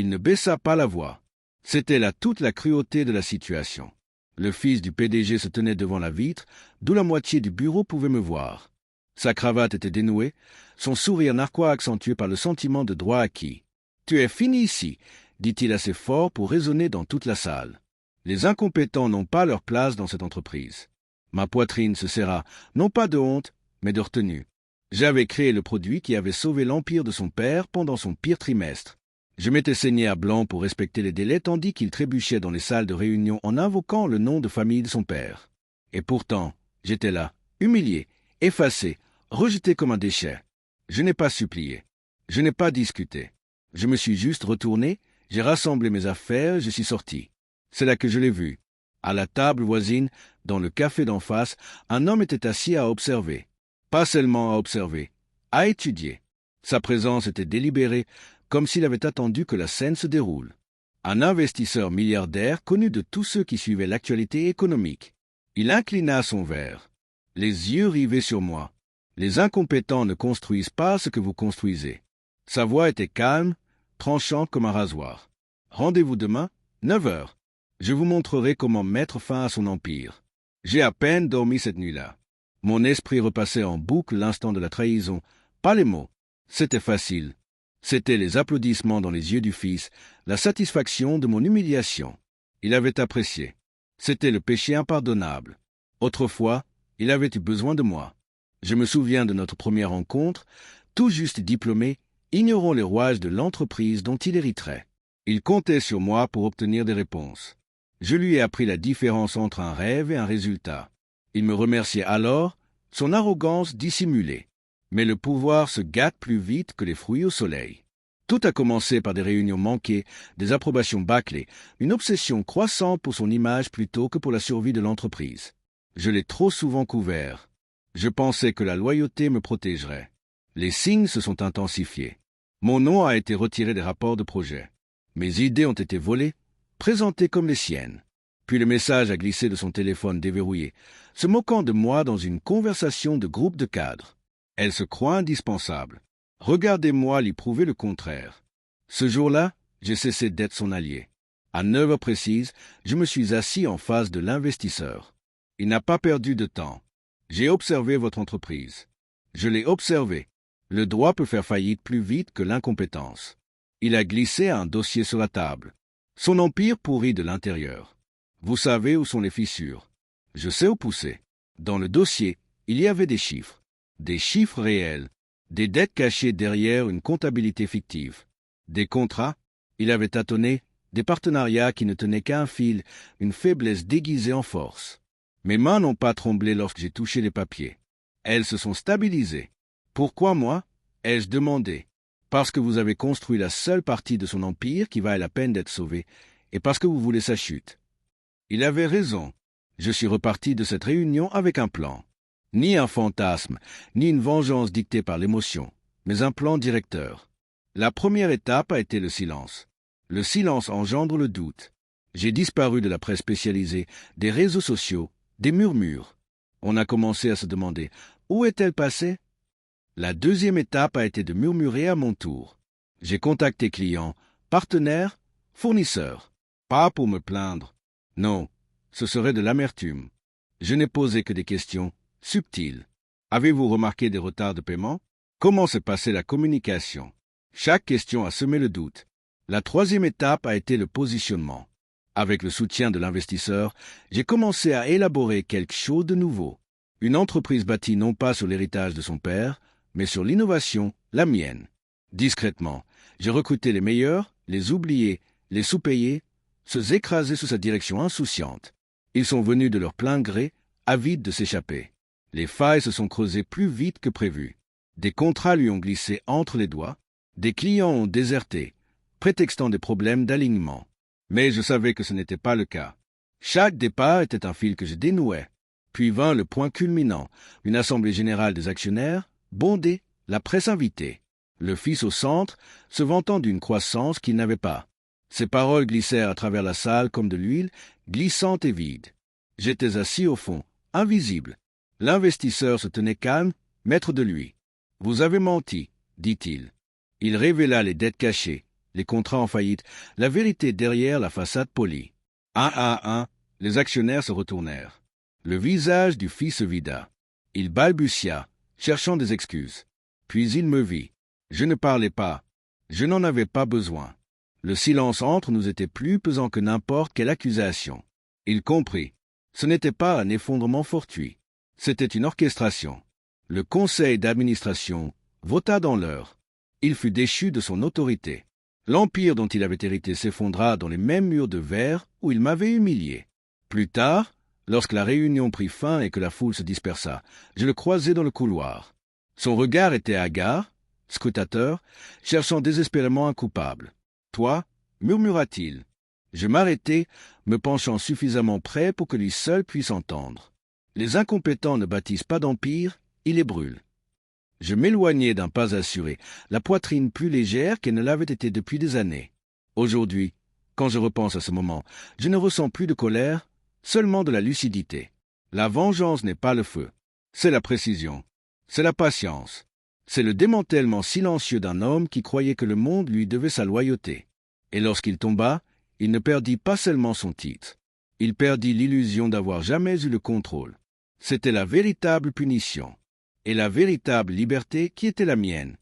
Il ne baissa pas la voix. C'était là toute la cruauté de la situation. Le fils du PDG se tenait devant la vitre, d'où la moitié du bureau pouvait me voir. Sa cravate était dénouée, son sourire narquois accentué par le sentiment de droit acquis. « Tu es fini ici », dit-il assez fort pour résonner dans toute la salle. Les incompétents n'ont pas leur place dans cette entreprise. Ma poitrine se serra, non pas de honte, mais de retenue. J'avais créé le produit qui avait sauvé l'empire de son père pendant son pire trimestre. Je m'étais saigné à blanc pour respecter les délais tandis qu'il trébuchait dans les salles de réunion en invoquant le nom de famille de son père. Et pourtant, j'étais là, humilié, effacé, rejeté comme un déchet. Je n'ai pas supplié. Je n'ai pas discuté. Je me suis juste retourné, j'ai rassemblé mes affaires, je suis sorti. C'est là que je l'ai vu. À la table voisine, dans le café d'en face, un homme était assis à observer. Pas seulement à observer, à étudier. Sa présence était délibérée, comme s'il avait attendu que la scène se déroule. Un investisseur milliardaire connu de tous ceux qui suivaient l'actualité économique. Il inclina son verre, les yeux rivés sur moi. Les incompétents ne construisent pas ce que vous construisez. Sa voix était calme, tranchante comme un rasoir. Rendez-vous demain, 9 heures. Je vous montrerai comment mettre fin à son empire. J'ai à peine dormi cette nuit-là. Mon esprit repassait en boucle l'instant de la trahison. Pas les mots. C'était facile. C'était les applaudissements dans les yeux du fils, la satisfaction de mon humiliation. Il avait apprécié. C'était le péché impardonnable. Autrefois, il avait eu besoin de moi. Je me souviens de notre première rencontre, tout juste diplômé, ignorant les rouages de l'entreprise dont il hériterait. Il comptait sur moi pour obtenir des réponses. Je lui ai appris la différence entre un rêve et un résultat. Il me remerciait alors, son arrogance dissimulée. Mais le pouvoir se gâte plus vite que les fruits au soleil. Tout a commencé par des réunions manquées, des approbations bâclées, une obsession croissante pour son image plutôt que pour la survie de l'entreprise. Je l'ai trop souvent couvert. Je pensais que la loyauté me protégerait. Les signes se sont intensifiés. Mon nom a été retiré des rapports de projet. Mes idées ont été volées, présentées comme les siennes. Puis le message a glissé de son téléphone déverrouillé, se moquant de moi dans une conversation de groupe de cadres. Elle se croit indispensable. Regardez-moi lui prouver le contraire. Ce jour-là, j'ai cessé d'être son allié. À 9 heures précises, je me suis assis en face de l'investisseur. Il n'a pas perdu de temps. J'ai observé votre entreprise. Je l'ai observé. Le droit peut faire faillite plus vite que l'incompétence. Il a glissé un dossier sur la table. Son empire pourrit de l'intérieur. Vous savez où sont les fissures. Je sais où pousser. Dans le dossier, il y avait des chiffres. Des chiffres réels, des dettes cachées derrière une comptabilité fictive. Des contrats, il avait tâtonné, des partenariats qui ne tenaient qu'à un fil, une faiblesse déguisée en force. Mes mains n'ont pas tremblé lorsque j'ai touché les papiers. Elles se sont stabilisées. Pourquoi moi? Ai-je demandé. Parce que vous avez construit la seule partie de son empire qui vaille la peine d'être sauvée, et parce que vous voulez sa chute. Il avait raison. Je suis reparti de cette réunion avec un plan. Ni un fantasme, ni une vengeance dictée par l'émotion, mais un plan directeur. La première étape a été le silence. Le silence engendre le doute. J'ai disparu de la presse spécialisée, des réseaux sociaux, des murmures. On a commencé à se demander « Où est-elle passée ?» La deuxième étape a été de murmurer à mon tour. J'ai contacté clients, partenaires, fournisseurs. Pas pour me plaindre. Non, ce serait de l'amertume. Je n'ai posé que des questions subtiles. Avez-vous remarqué des retards de paiement? Comment s'est passée la communication? Chaque question a semé le doute. La troisième étape a été le positionnement. Avec le soutien de l'investisseur, j'ai commencé à élaborer quelque chose de nouveau. Une entreprise bâtie non pas sur l'héritage de son père, mais sur l'innovation, la mienne. Discrètement, j'ai recruté les meilleurs, les oubliés, les sous-payés, ceux écrasés sous sa direction insouciante. Ils sont venus de leur plein gré, avides de s'échapper. Les failles se sont creusées plus vite que prévu. Des contrats lui ont glissé entre les doigts. Des clients ont déserté, prétextant des problèmes d'alignement. Mais je savais que ce n'était pas le cas. Chaque départ était un fil que je dénouais. Puis vint le point culminant, une assemblée générale des actionnaires, bondée, la presse invitée. Le fils au centre, se vantant d'une croissance qu'il n'avait pas. Ses paroles glissèrent à travers la salle comme de l'huile, glissante et vide. J'étais assis au fond, invisible. L'investisseur se tenait calme, maître de lui. « Vous avez menti, dit-il. » Il révéla les dettes cachées, les contrats en faillite, la vérité derrière la façade polie. Un à un, les actionnaires se retournèrent. Le visage du fils se vida. Il balbutia, cherchant des excuses. Puis il me vit. Je ne parlais pas. Je n'en avais pas besoin. Le silence entre nous était plus pesant que n'importe quelle accusation. Il comprit. Ce n'était pas un effondrement fortuit. C'était une orchestration. Le conseil d'administration vota dans l'heure. Il fut déchu de son autorité. L'empire dont il avait hérité s'effondra dans les mêmes murs de verre où il m'avait humilié. Plus tard, lorsque la réunion prit fin et que la foule se dispersa, je le croisai dans le couloir. Son regard était hagard, scrutateur, cherchant désespérément un coupable. « Toi » murmura-t-il. Je m'arrêtai, me penchant suffisamment près pour que lui seul puisse entendre. Les incompétents ne bâtissent pas d'empire, ils les brûlent. Je m'éloignai d'un pas assuré, la poitrine plus légère qu'elle ne l'avait été depuis des années. Aujourd'hui, quand je repense à ce moment, je ne ressens plus de colère, seulement de la lucidité. La vengeance n'est pas le feu, c'est la précision, c'est la patience, c'est le démantèlement silencieux d'un homme qui croyait que le monde lui devait sa loyauté. Et lorsqu'il tomba, il ne perdit pas seulement son titre, il perdit l'illusion d'avoir jamais eu le contrôle. C'était la véritable punition, et la véritable liberté qui était la mienne.